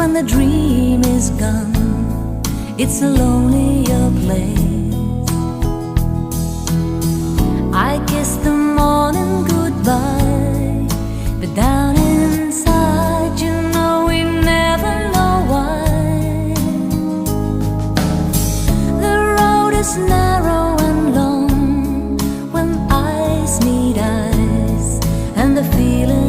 when the dream is gone, it's a lonelier place. I kiss the morning goodbye, but down inside, you know we never know why. The road is narrow and long when eyes meet eyes, and the feeling